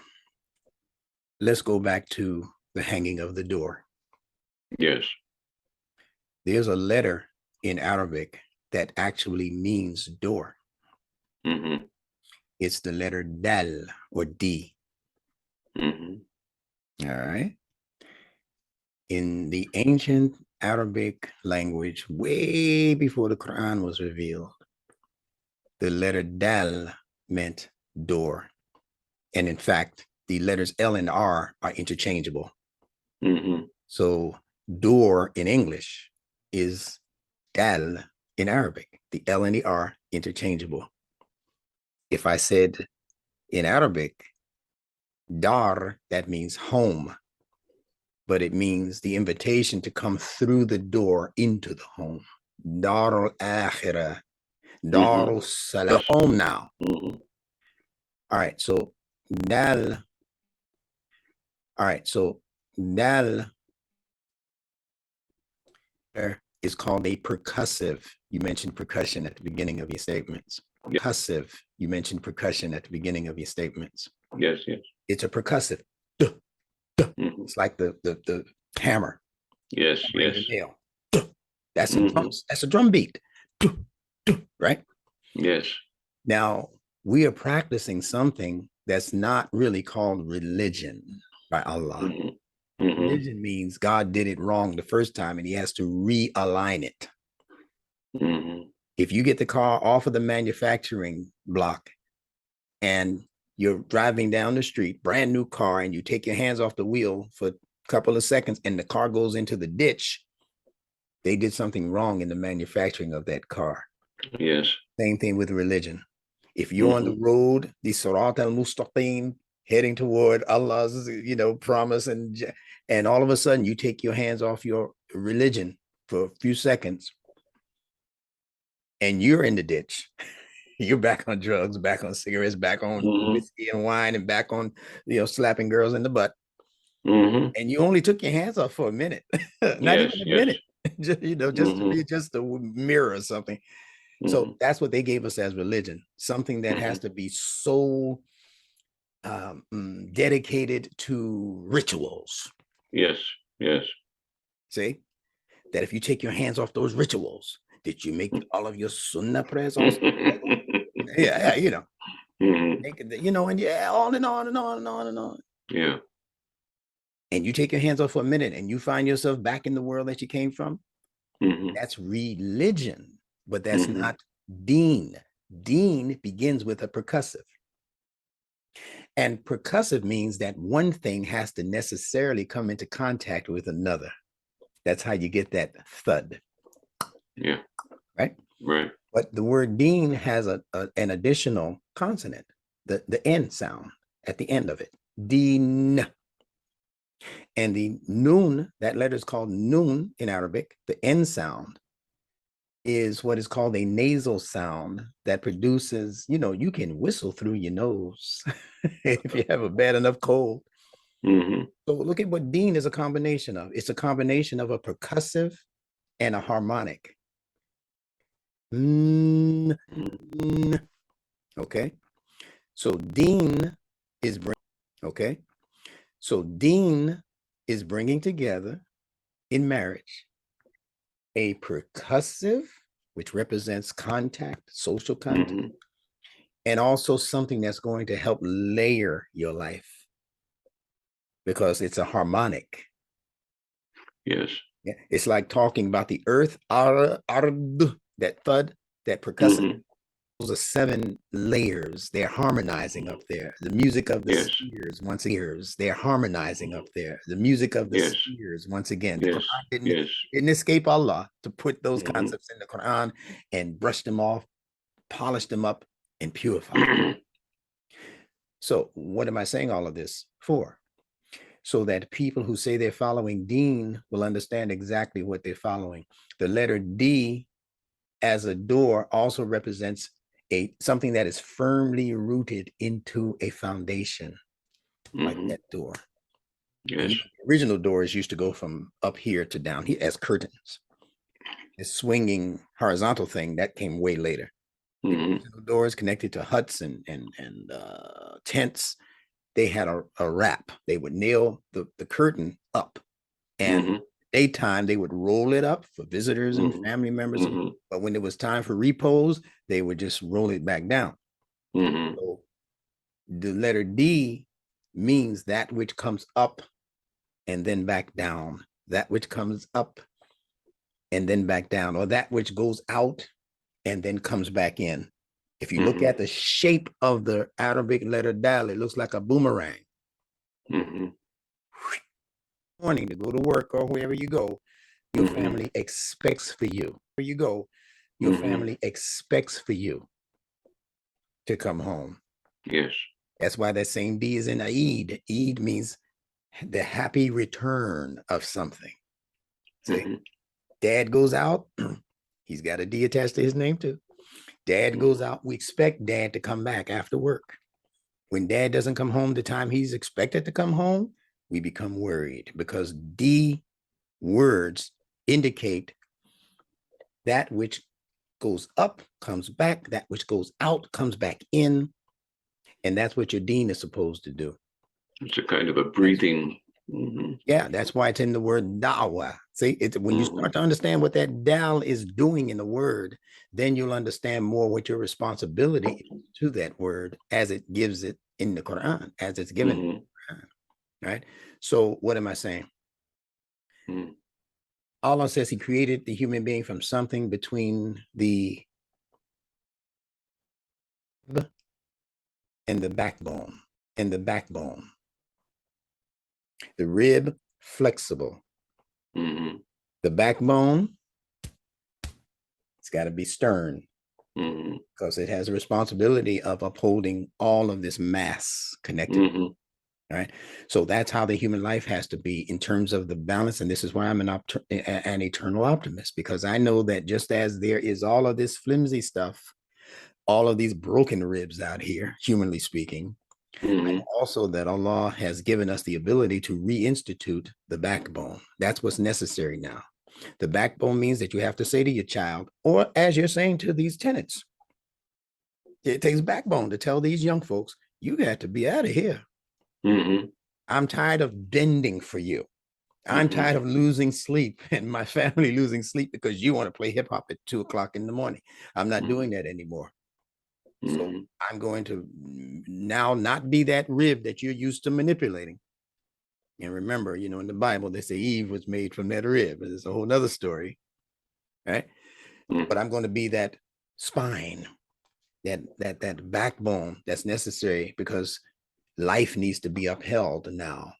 Speaker 2: let's go back to the hanging of the door.
Speaker 1: Yes.
Speaker 2: There's a letter in Arabic that actually means door. It's the letter dal, or D. All right. In the ancient Arabic language, way before the Quran was revealed, the letter dal meant door. And in fact, the letters L and R are interchangeable. So door in English is dal in Arabic. The L and the R interchangeable. If I said in Arabic, dar, that means home, but it means the invitation to come through the door into the home. Dar al-akhirah, dar al-salam, home now. All right, so dal. All right, so dal is called a percussive. You mentioned percussion at the beginning of your statements. Percussive. You mentioned percussion at the beginning of your statements.
Speaker 1: Yes.
Speaker 2: It's a percussive. Duh, duh. It's like the hammer.
Speaker 1: Yes.
Speaker 2: That's a drum beat. Duh, duh, right?
Speaker 1: Yes.
Speaker 2: Now, we are practicing something that's not really called religion by Allah. Religion means God did it wrong the first time and he has to realign it. If you get the car off of the manufacturing block and you're driving down the street, brand new car, and you take your hands off the wheel for a couple of seconds and the car goes into the ditch, they did something wrong in the manufacturing of that car.
Speaker 1: Yes.
Speaker 2: Same thing with religion. If you're on the road, the Sirat al-Mustaqim, heading toward Allah's, promise, and all of a sudden you take your hands off your religion for a few seconds and you're in the ditch, you're back on drugs, back on cigarettes, back on whiskey and wine, and back on, slapping girls in the butt. And you only took your hands off for a minute, not even a minute, just a mirror or something. So that's what they gave us as religion, something that has to be so dedicated to rituals.
Speaker 1: Yes.
Speaker 2: See, that if you take your hands off those rituals, did you make all of your sunnah prayers also? Yeah, and on and on and on and on and on.
Speaker 1: Yeah.
Speaker 2: And you take your hands off for a minute and you find yourself back in the world that you came from. That's religion, but that's not deen. Deen begins with a percussive. And percussive means that one thing has to necessarily come into contact with another. That's how you get that thud.
Speaker 1: Yeah.
Speaker 2: Right?
Speaker 1: Right.
Speaker 2: But the word deen has an additional consonant, the N sound at the end of it. Deen. And the noon, that letter is called noon in Arabic. The N sound is what is called a nasal sound that produces, you can whistle through your nose if you have a bad enough cold. So look at what deen is a combination of. It's a combination of a percussive and a harmonic. Okay. So deen is bringing together in marriage a percussive, which represents contact, social contact, and also something that's going to help layer your life because it's a harmonic.
Speaker 1: Yes.
Speaker 2: Yeah. It's like talking about the earth, ard, that thud, that percussive. Those are 7 layers. They're harmonizing up there. The music of the spheres, once again, they're harmonizing up there. The music of the spheres, once again. The Quran didn't escape Allah to put those concepts in the Quran and brush them off, polish them up, and purify them. So what am I saying all of this for? So that people who say they're following deen will understand exactly what they're following. The letter D as a door also represents something that is firmly rooted into a foundation, like that door.
Speaker 1: Yes.
Speaker 2: The original doors used to go from up here to down here as curtains. The swinging horizontal thing that came way later. The original doors connected to huts and tents. They had a wrap. They would nail the curtain up, and daytime they would roll it up for visitors and family members. But when it was time for repose, they would just roll it back down. So the letter D means that which comes up and then back down, that which comes up and then back down, or that which goes out and then comes back in. If you look at the shape of the Arabic letter Dal, it looks like a boomerang. Morning to go to work or wherever you go, your family expects for you. Where you go, your family expects for you to come home.
Speaker 1: Yes.
Speaker 2: That's why that same D is in Eid. Eid means the happy return of something. See, dad goes out, he's got a D attached to his name too. Dad goes out, we expect dad to come back after work. When dad doesn't come home the time he's expected to come home, we become worried because D words indicate that which goes up comes back, that which goes out comes back in, and that's what your deen is supposed to do.
Speaker 1: It's a kind of a breathing.
Speaker 2: Yeah, that's why it's in the word da'wah. See, it's when you start to understand what that dal is doing in the word, then you'll understand more what your responsibility is to that word as it gives it in the Quran, as it's given in the Quran, right? So what am I saying? Allah says he created the human being from something between the and the backbone, and the backbone. The rib, flexible.
Speaker 1: Mm-hmm.
Speaker 2: The backbone, it's got to be stern
Speaker 1: Mm-hmm.
Speaker 2: because it has a responsibility of upholding all of this mass connected.
Speaker 1: Mm-hmm.
Speaker 2: All right. So that's how the human life has to be in terms of the balance. And this is why I'm an eternal optimist, because I know that just as there is all of this flimsy stuff, all of these broken ribs out here, humanly speaking,
Speaker 1: Mm-hmm.
Speaker 2: also that Allah has given us the ability to reinstitute the backbone. That's what's necessary now. The backbone means that you have to say to your child, or as you're saying to these tenants, it takes backbone to tell these young folks, you got to be out of here.
Speaker 1: Mm-hmm.
Speaker 2: I'm tired of bending for you. I'm
Speaker 1: Mm-hmm.
Speaker 2: tired of losing sleep and my family losing sleep because you want to play hip hop at 2 o'clock in the morning. I'm not doing that anymore. So
Speaker 1: Mm-hmm.
Speaker 2: I'm going to now not be that rib that you're used to manipulating. And remember, in the Bible, they say Eve was made from that rib. It's a whole nother story, right?
Speaker 1: Mm-hmm.
Speaker 2: But I'm going to be that spine, that backbone that's necessary because life needs to be upheld now.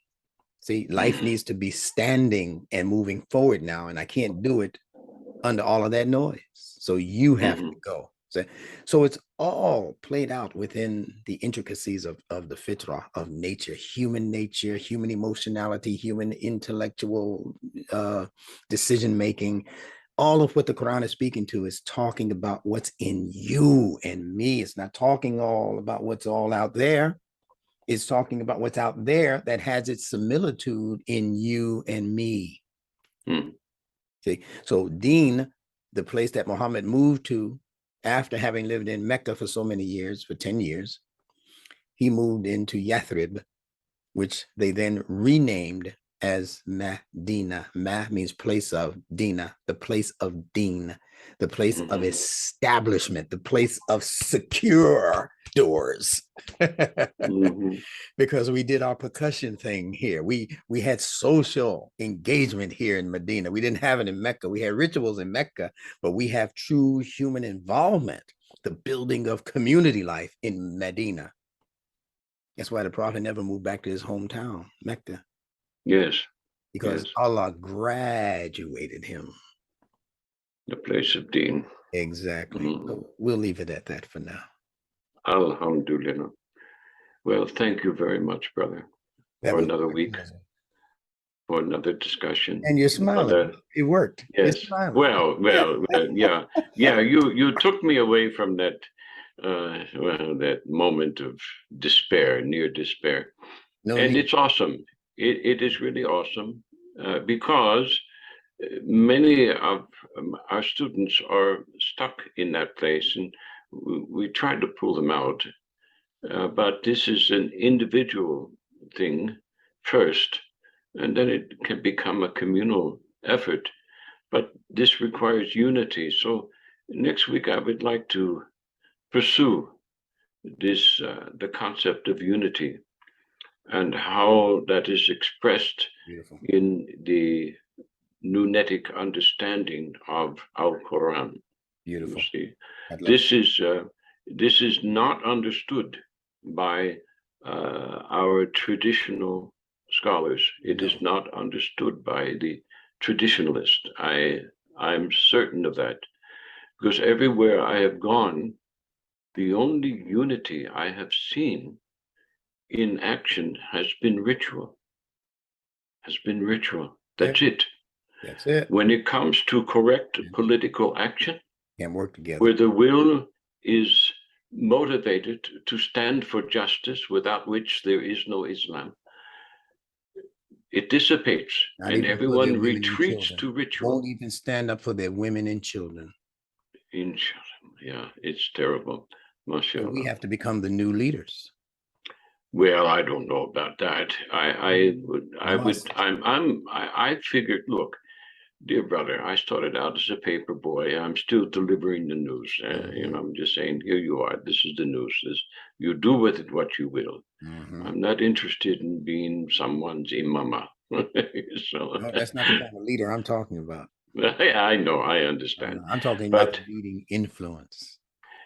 Speaker 2: See, life needs to be standing and moving forward now, and I can't do it under all of that noise. So you have to go. So it's all played out within the intricacies of the fitra, of nature, human emotionality, human intellectual decision making. All of what the Quran is speaking to is talking about what's in you and me. It's not talking all about what's all out there. It's talking about what's out there that has its similitude in you and me.
Speaker 1: Mm-hmm.
Speaker 2: See, so Deen, the place that Muhammad moved to after having lived in Mecca for so many years, for 10 years, he moved into Yathrib, which they then renamed as Medina. Ma means place of, Dina, the place of Deen, the place of establishment, the place of secure doors.
Speaker 1: Mm-hmm.
Speaker 2: Because we did our percussion thing here. We had social engagement here in Medina. We didn't have it in Mecca. We had rituals in Mecca, but we have true human involvement, the building of community life in Medina. That's why the Prophet never moved back to his hometown, Mecca,
Speaker 1: Yes.
Speaker 2: because
Speaker 1: Yes.
Speaker 2: Allah graduated him.
Speaker 1: The place of Deen.
Speaker 2: Exactly.
Speaker 1: Mm-hmm.
Speaker 2: So we'll leave it at that for now.
Speaker 1: Alhamdulillah. Well, thank you very much, brother,
Speaker 2: That
Speaker 1: for
Speaker 2: was
Speaker 1: another
Speaker 2: my
Speaker 1: week,
Speaker 2: pleasure.
Speaker 1: for another discussion.
Speaker 2: And you're smiling. It worked. You're
Speaker 1: Yes.
Speaker 2: smiling.
Speaker 1: Well, yeah, yeah. You took me away from that, that moment of despair, near despair,
Speaker 2: No
Speaker 1: and
Speaker 2: need.
Speaker 1: it's awesome. It is really awesome because many of our students are stuck in that place, and we try to pull them out. But this is an individual thing first, and then it can become a communal effort. But this requires unity. So next week, I would like to pursue this the concept of unity and how that is expressed
Speaker 2: Beautiful.
Speaker 1: in the Nunetic understanding of Al Quran. You
Speaker 2: Beautiful.
Speaker 1: see,
Speaker 2: I'd love
Speaker 1: this is this is not understood by our traditional scholars. It is not understood by the traditionalist. I'm certain of that because everywhere I have gone, the only unity I have seen in action has been ritual. Has been ritual.
Speaker 2: Yeah,
Speaker 1: That's it.
Speaker 2: that's it.
Speaker 1: When it comes to correct political action,
Speaker 2: Can't work together.
Speaker 1: where the will is motivated to stand for justice, without which there is no Islam, it dissipates
Speaker 2: Not
Speaker 1: and
Speaker 2: even for their
Speaker 1: everyone
Speaker 2: women and
Speaker 1: retreats
Speaker 2: children.
Speaker 1: to ritual.
Speaker 2: Won't even stand up for their women and children.
Speaker 1: Yeah, it's terrible.
Speaker 2: So we
Speaker 1: MashaAllah.
Speaker 2: have to become the new leaders.
Speaker 1: Well, I don't know about that.
Speaker 2: Must.
Speaker 1: I figured, look, dear brother, I started out as a paper boy. I'm still delivering the news. I'm just saying, here you are. This is the news. You do with it what you will. I'm not interested in being someone's imama. So,
Speaker 2: No, that's not the kind of leader I'm talking about.
Speaker 1: I know, I understand.
Speaker 2: I'm talking about
Speaker 1: But
Speaker 2: the leading influence.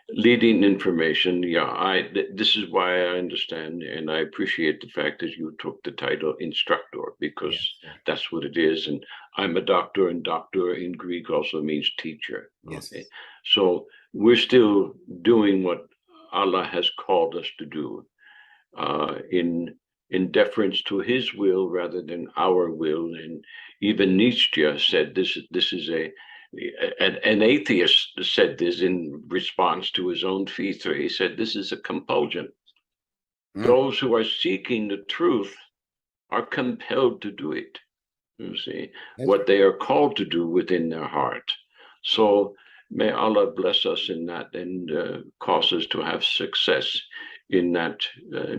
Speaker 1: Leading information, yeah. This is why I understand, and I appreciate the fact that you took the title instructor, because
Speaker 2: Yes, sir.
Speaker 1: that's what it is. And I'm a doctor, and doctor in Greek also means teacher.
Speaker 2: Yes.
Speaker 1: Okay, so we're still doing what Allah has called us to do, in deference to His will rather than our will. And even Nietzsche said this is an atheist said this in response to his own fitra. He said this is a compulsion. Those who are seeking the truth are compelled to do it. You see,
Speaker 2: That's
Speaker 1: what they are called to do within their heart. So may Allah bless us in that, and cause us to have success in that,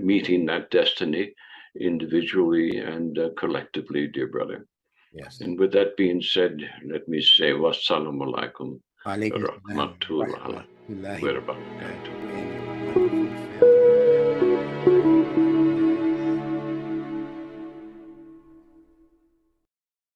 Speaker 1: meeting that destiny individually and collectively, dear brother.
Speaker 2: yes.
Speaker 1: And with that being said, let me say wassalamu alaikum
Speaker 2: Alaikum salam wa
Speaker 1: rahmatullahi wa
Speaker 2: rahmatullahi wa
Speaker 1: barakatuh.
Speaker 2: barakatuh. And your wonderful family.